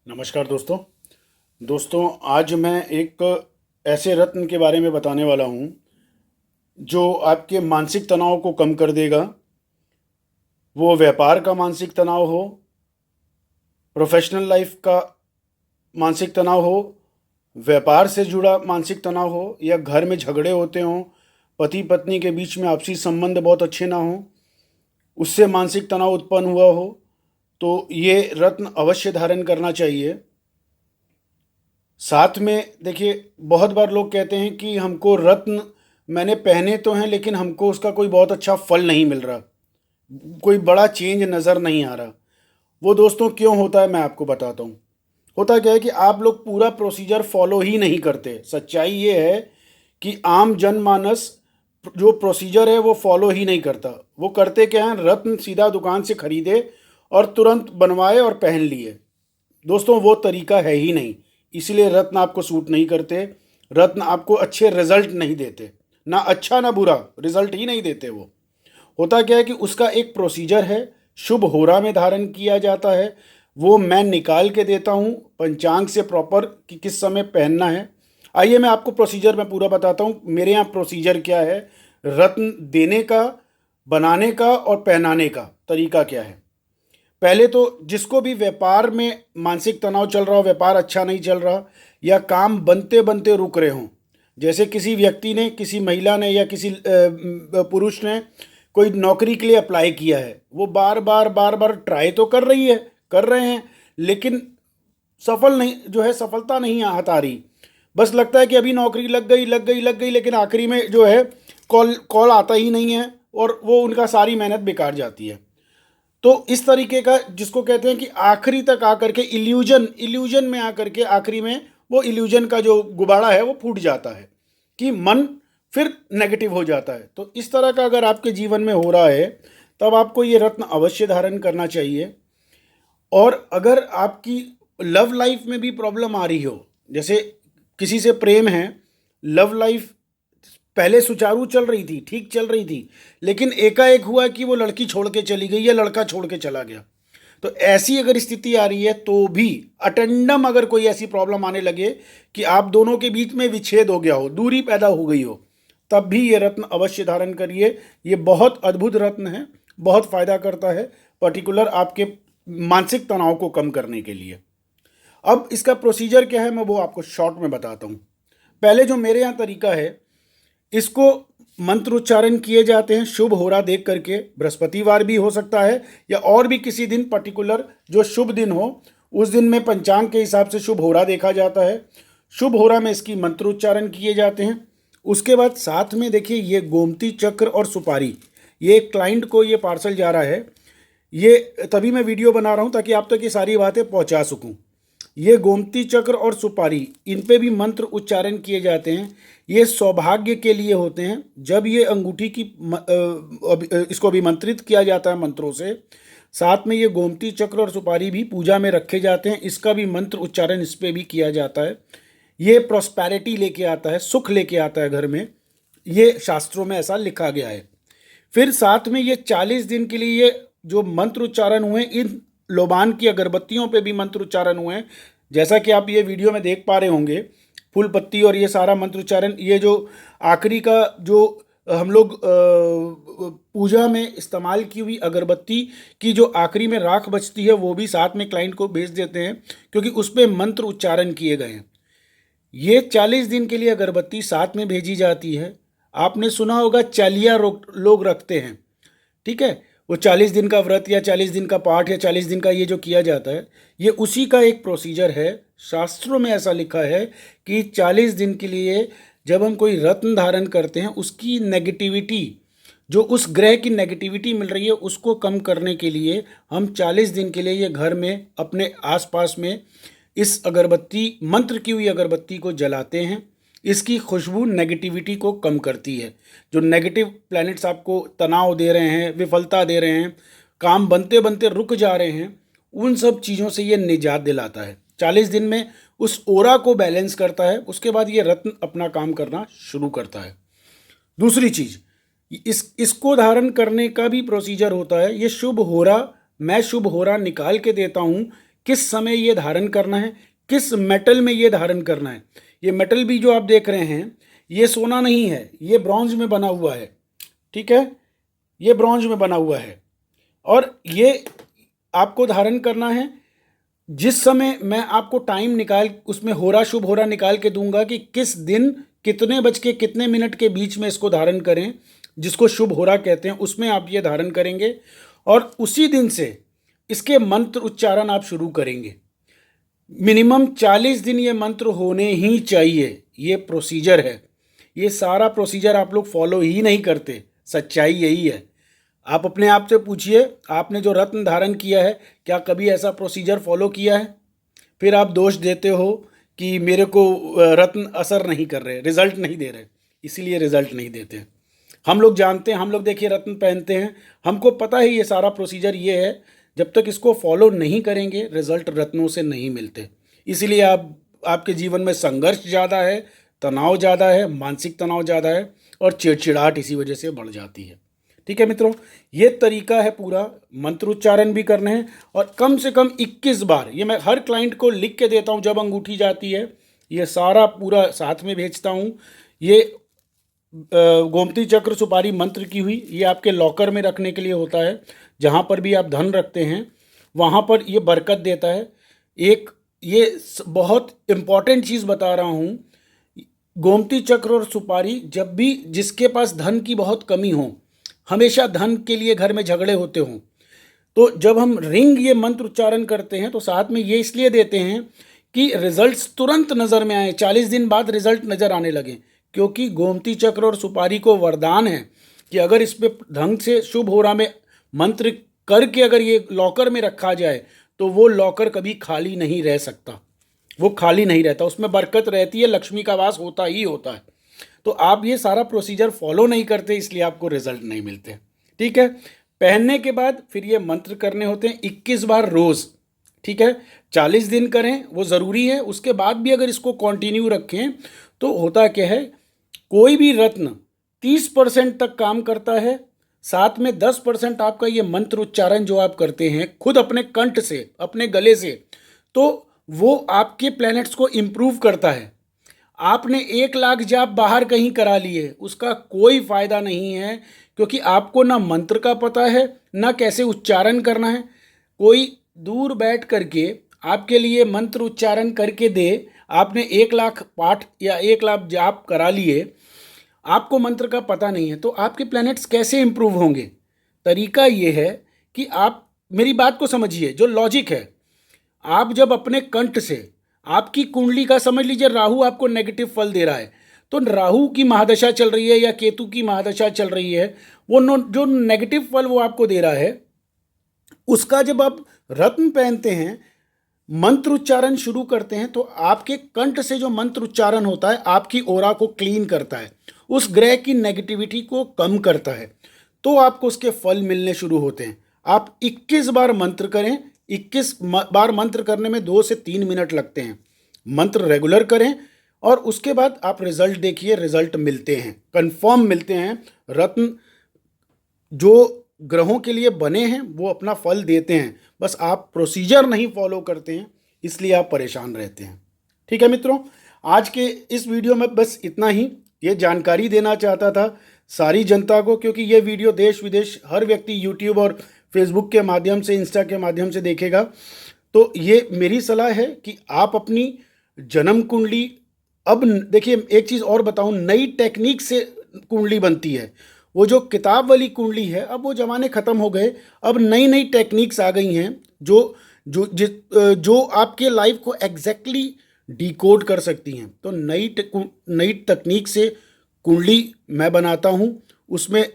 नमस्कार दोस्तों। आज मैं एक ऐसे रत्न के बारे में बताने वाला हूँ जो आपके मानसिक तनाव को कम कर देगा। वो व्यापार का मानसिक तनाव हो, प्रोफेशनल लाइफ का मानसिक तनाव हो, व्यापार से जुड़ा मानसिक तनाव हो, या घर में झगड़े होते हों, पति पत्नी के बीच में आपसी संबंध बहुत अच्छे ना हों, उससे मानसिक तनाव उत्पन्न हुआ हो, तो ये रत्न अवश्य धारण करना चाहिए। साथ में देखिए, बहुत बार लोग कहते हैं कि हमको रत्न मैंने पहने तो हैं लेकिन हमको उसका कोई बहुत अच्छा फल नहीं मिल रहा, कोई बड़ा चेंज नज़र नहीं आ रहा। वो दोस्तों क्यों होता है मैं आपको बताता हूँ। होता क्या है कि आप लोग पूरा प्रोसीजर फॉलो ही नहीं करते। सच्चाई ये है कि आम जनमानस जो प्रोसीजर है वो फॉलो ही नहीं करता। वो करते क्या हैं, रत्न सीधा दुकान से खरीदे और तुरंत बनवाए और पहन लिए। दोस्तों वो तरीका है ही नहीं, इसलिए रत्न आपको सूट नहीं करते। रत्न आपको अच्छे रिजल्ट नहीं देते, ना अच्छा ना बुरा, रिजल्ट ही नहीं देते। वो होता क्या है कि उसका एक प्रोसीजर है, शुभ होरा में धारण किया जाता है। वो मैं निकाल के देता हूँ पंचांग से प्रॉपर कि किस समय पहनना है। आइए मैं आपको प्रोसीजर में पूरा बताता हूँ। मेरे यहाँ प्रोसीजर क्या है, रत्न देने का, बनाने का और पहनाने का तरीका क्या है। पहले तो जिसको भी व्यापार में मानसिक तनाव चल रहा हो, व्यापार अच्छा नहीं चल रहा, या काम बनते बनते रुक रहे हों, जैसे किसी व्यक्ति ने, किसी महिला ने या किसी पुरुष ने कोई नौकरी के लिए अप्लाई किया है, वो बार बार ट्राई तो कर रहे हैं, लेकिन सफल नहीं, जो है सफलता नहीं हाथ आ रही। बस लगता है कि अभी नौकरी लग गई, लेकिन आखिरी में जो है कॉल कॉल आता ही नहीं है और वो उनका सारी मेहनत बेकार जाती है। तो इस तरीके का, जिसको कहते हैं कि आखिरी तक आकर के इल्यूजन में आकर के आखिरी में वो इल्यूजन का जो गुबाड़ा है वो फूट जाता है कि मन फिर नेगेटिव हो जाता है। तो इस तरह का अगर आपके जीवन में हो रहा है, तब आपको ये रत्न अवश्य धारण करना चाहिए। और अगर आपकी लव लाइफ में भी प्रॉब्लम आ रही हो, जैसे किसी से प्रेम है, लव लाइफ पहले सुचारू चल रही थी, ठीक चल रही थी, लेकिन एकाएक हुआ कि वो लड़की छोड़ के चली गई या लड़का छोड़ के चला गया, तो ऐसी अगर स्थिति आ रही है तो भी अटेंडम अगर कोई ऐसी प्रॉब्लम आने लगे कि आप दोनों के बीच में विच्छेद हो गया हो, दूरी पैदा हो गई हो, तब भी ये रत्न अवश्य धारण करिए। ये बहुत अद्भुत रत्न है, बहुत फायदा करता है, पर्टिकुलर आपके मानसिक तनाव को कम करने के लिए। अब इसका प्रोसीजर क्या है मैं वो आपको शॉर्ट में बताता हूँ। पहले जो मेरे यहाँ तरीका है, इसको मंत्र उच्चारण किए जाते हैं शुभ होरा देख करके। बृहस्पतिवार भी हो सकता है या और भी किसी दिन पर्टिकुलर जो शुभ दिन हो, उस दिन में पंचांग के हिसाब से शुभ होरा देखा जाता है। शुभ होरा में इसकी मंत्र उच्चारण किए जाते हैं। उसके बाद साथ में देखिए, ये गोमती चक्र और सुपारी, ये क्लाइंट को ये पार्सल जा रहा है। ये तभी मैं वीडियो बना रहा हूँ ताकि आप तक ये सारी बातें पहुँचा सकूँ। ये गोमती चक्र और सुपारी, इन पे भी मंत्र उच्चारण किए जाते हैं। ये सौभाग्य के लिए होते हैं। जब ये अंगूठी की इसको अभिमंत्रित किया जाता है मंत्रों से, साथ में ये गोमती चक्र और सुपारी भी पूजा में रखे जाते हैं। इसका भी मंत्र उच्चारण इस पे भी किया जाता है। ये प्रॉस्पेरिटी लेके आता है, सुख लेके आता है घर में, ये शास्त्रों में ऐसा लिखा गया है। फिर साथ में ये 40 दिन के लिए ये जो मंत्र उच्चारण हुए, इन लोबान की अगरबत्तियों पे भी मंत्र उच्चारण हुए हैं। जैसा कि आप ये वीडियो में देख पा रहे होंगे, फूल पत्ती और ये सारा मंत्र उच्चारण, ये जो आखिरी का जो हम लोग पूजा में इस्तेमाल की हुई अगरबत्ती की जो आखिरी में राख बचती है, वो भी साथ में क्लाइंट को भेज देते हैं, क्योंकि उस पर मंत्र उच्चारण किए गए हैं। ये 40 दिन के लिए अगरबत्ती साथ में भेजी जाती है। आपने सुना होगा चालिया लोग रखते हैं, ठीक है, वो 40 दिन का व्रत या 40 दिन का पाठ या 40 दिन का ये जो किया जाता है, ये उसी का एक प्रोसीजर है। शास्त्रों में ऐसा लिखा है कि 40 दिन के लिए जब हम कोई रत्न धारण करते हैं, उसकी नेगेटिविटी, जो उस ग्रह की नेगेटिविटी मिल रही है, उसको कम करने के लिए हम 40 दिन के लिए ये घर में अपने आसपास में इस अगरबत्ती, मंत्र की हुई अगरबत्ती को जलाते हैं। इसकी खुशबू नेगेटिविटी को कम करती है। जो नेगेटिव प्लैनेट्स आपको तनाव दे रहे हैं, विफलता दे रहे हैं, काम बनते बनते रुक जा रहे हैं, उन सब चीज़ों से ये निजात दिलाता है। 40 दिन में उस ओरा को बैलेंस करता है। उसके बाद ये रत्न अपना काम करना शुरू करता है। दूसरी चीज़, इसको धारण करने का भी प्रोसीजर होता है। ये शुभ होरा, मैं शुभ होरा निकाल के देता हूँ किस समय ये धारण करना है, किस मेटल में ये धारण करना है। ये मेटल भी जो आप देख रहे हैं ये सोना नहीं है, ये ब्रॉन्ज में बना हुआ है, ठीक है, ये ब्रॉन्ज में बना हुआ है। और ये आपको धारण करना है जिस समय मैं आपको टाइम निकाल उसमें होरा शुभ होरा निकाल के दूंगा कि किस दिन कितने बज के कितने मिनट के बीच में इसको धारण करें, जिसको शुभ होरा कहते हैं, उसमें आप ये धारण करेंगे और उसी दिन से इसके मंत्र उच्चारण आप शुरू करेंगे। मिनिमम 40 दिन ये मंत्र होने ही चाहिए। ये प्रोसीजर है, ये सारा प्रोसीजर आप लोग फॉलो ही नहीं करते, सच्चाई यही है। आप अपने आप से पूछिए, आपने जो रत्न धारण किया है क्या कभी ऐसा प्रोसीजर फॉलो किया है? फिर आप दोष देते हो कि मेरे को रत्न असर नहीं कर रहे, रिजल्ट नहीं दे रहे, इसीलिए रिजल्ट नहीं देते। हम लोग जानते हैं, हम लोग देखिए रत्न पहनते हैं, हमको पता है ये सारा प्रोसीजर ये है। जब तक इसको फॉलो नहीं करेंगे रिजल्ट रत्नों से नहीं मिलते। इसीलिए आपके जीवन में संघर्ष ज़्यादा है, तनाव ज़्यादा है, मानसिक तनाव ज़्यादा है और चिड़चिड़ाहट इसी वजह से बढ़ जाती है। ठीक है मित्रों, ये तरीका है पूरा, मंत्र उच्चारण भी करने हैं और कम से कम 21 बार। ये मैं हर क्लाइंट को लिख के देता हूँ जब अंगूठी जाती है, ये सारा पूरा साथ में भेजता हूँ। ये गोमती चक्र सुपारी मंत्र की हुई, ये आपके लॉकर में रखने के लिए होता है। जहाँ पर भी आप धन रखते हैं वहाँ पर ये बरकत देता है। एक ये बहुत इम्पॉर्टेंट चीज़ बता रहा हूँ, गोमती चक्र और सुपारी, जब भी जिसके पास धन की बहुत कमी हो, हमेशा धन के लिए घर में झगड़े होते हों, तो जब हम रिंग ये मंत्र उच्चारण करते हैं तो साथ में ये इसलिए देते हैं कि रिजल्ट्स तुरंत नज़र में आए, 40 दिन बाद रिजल्ट नज़र आने लगे। क्योंकि गोमती चक्र और सुपारी को वरदान है कि अगर इस पे ढंग से शुभ होरा में मंत्र करके अगर ये लॉकर में रखा जाए तो वो लॉकर कभी खाली नहीं रह सकता, वो खाली नहीं रहता, उसमें बरकत रहती है, लक्ष्मी का वास होता ही होता है। तो आप ये सारा प्रोसीजर फॉलो नहीं करते, इसलिए आपको रिजल्ट नहीं मिलते। ठीक है, पहनने के बाद फिर ये मंत्र करने होते हैं 21 बार रोज़। ठीक है, 40 दिन करें वो ज़रूरी है, उसके बाद भी अगर इसको कंटिन्यू रखें तो होता क्या है, कोई भी रत्न 30% तक काम करता है, साथ में 10% आपका ये मंत्र उच्चारण जो आप करते हैं खुद अपने कंठ से, अपने गले से, तो वो आपके प्लैनेट्स को इम्प्रूव करता है। आपने 1 लाख जाप बाहर कहीं करा लिए, उसका कोई फ़ायदा नहीं है, क्योंकि आपको ना मंत्र का पता है ना कैसे उच्चारण करना है। कोई दूर बैठ करके आपके लिए मंत्र उच्चारण करके दे, आपने 1 लाख पाठ या 1 लाख जाप करा लिए, आपको मंत्र का पता नहीं है, तो आपके प्लैनेट्स कैसे इंप्रूव होंगे? तरीका ये है कि आप मेरी बात को समझिए, जो लॉजिक है, आप जब अपने कंठ से आपकी कुंडली का, समझ लीजिए राहु आपको नेगेटिव फल दे रहा है, तो राहु की महादशा चल रही है या केतु की महादशा चल रही है, वो जो नेगेटिव फल वो आपको दे रहा है, उसका जब आप रत्न पहनते हैं, मंत्र उच्चारण शुरू करते हैं, तो आपके कंठ से जो मंत्र उच्चारण होता है आपकी ओरा को क्लीन करता है, उस ग्रह की नेगेटिविटी को कम करता है, तो आपको उसके फल मिलने शुरू होते हैं। आप 21 बार मंत्र करें, 21 बार मंत्र करने में 2 से 3 मिनट लगते हैं। मंत्र रेगुलर करें और उसके बाद आप रिजल्ट देखिए, रिजल्ट मिलते हैं, कंफर्म मिलते हैं। रत्न जो ग्रहों के लिए बने हैं वो अपना फल देते हैं, बस आप प्रोसीजर नहीं फॉलो करते हैं, इसलिए आप परेशान रहते हैं। ठीक है मित्रों, आज के इस वीडियो में बस इतना ही। ये जानकारी देना चाहता था सारी जनता को, क्योंकि ये वीडियो देश विदेश हर व्यक्ति यूट्यूब और फेसबुक के माध्यम से, इंस्टा के माध्यम से देखेगा। तो ये मेरी सलाह है कि आप अपनी जन्म कुंडली, अब देखिए एक चीज़ और बताऊं, नई टेक्निक से कुंडली बनती है। वो जो किताब वाली कुंडली है, अब वो ज़माने ख़त्म हो गए, अब नई नई टेक्निक्स आ गई हैं जो जो जो आपके लाइफ को एग्जैक्टली डिकोड कर सकती हैं। तो नई तकनीक से कुंडली मैं बनाता हूँ, उसमें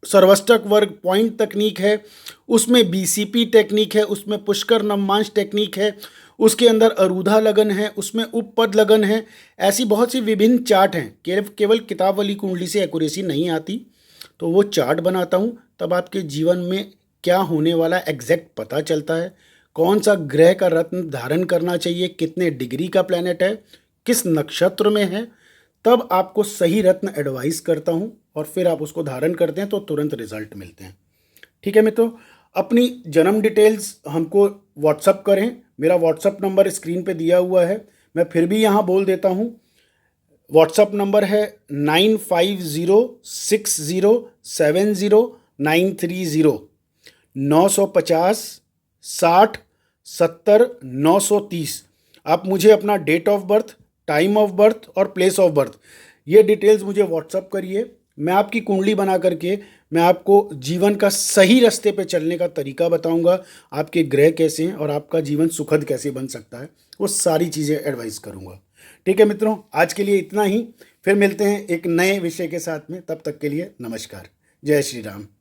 सर्वष्टक वर्ग पॉइंट तकनीक है, उसमें बीसीपी टेक्निक है, उसमें पुष्कर नवमांश टेक्निक है, उसके अंदर अरूधा लगन है, उसमें उपपद लगन है। ऐसी बहुत सी विभिन्न चार्ट हैं। केवल किताब वाली कुंडली से एक्यूरेसी नहीं आती, तो वो चार्ट बनाता हूँ, तब आपके जीवन में क्या होने वाला एग्जैक्ट पता चलता है। कौन सा ग्रह का रत्न धारण करना चाहिए, कितने डिग्री का प्लैनेट है, किस नक्षत्र में है, तब आपको सही रत्न एडवाइस करता हूँ और फिर आप उसको धारण करते हैं तो तुरंत रिजल्ट मिलते हैं। ठीक है मित्रों, अपनी जन्म डिटेल्स हमको व्हाट्सअप करें। मेरा व्हाट्सअप नंबर स्क्रीन पे दिया हुआ है, मैं फिर भी यहाँ बोल देता हूँ। व्हाट्सअप नंबर है 9506070930, 950 60 70 930। आप मुझे अपना date of birth, time of birth और प्लेस ऑफ बर्थ, ये डिटेल्स मुझे व्हाट्सअप करिए। मैं आपकी कुंडली बना करके मैं आपको जीवन का सही रास्ते पे चलने का तरीका बताऊंगा, आपके ग्रह कैसे हैं और आपका जीवन सुखद कैसे बन सकता है, वो सारी चीज़ें एडवाइस करूंगा। ठीक है मित्रों, आज के लिए इतना ही। फिर मिलते हैं एक नए विषय के साथ में, तब तक के लिए नमस्कार। जय श्री राम।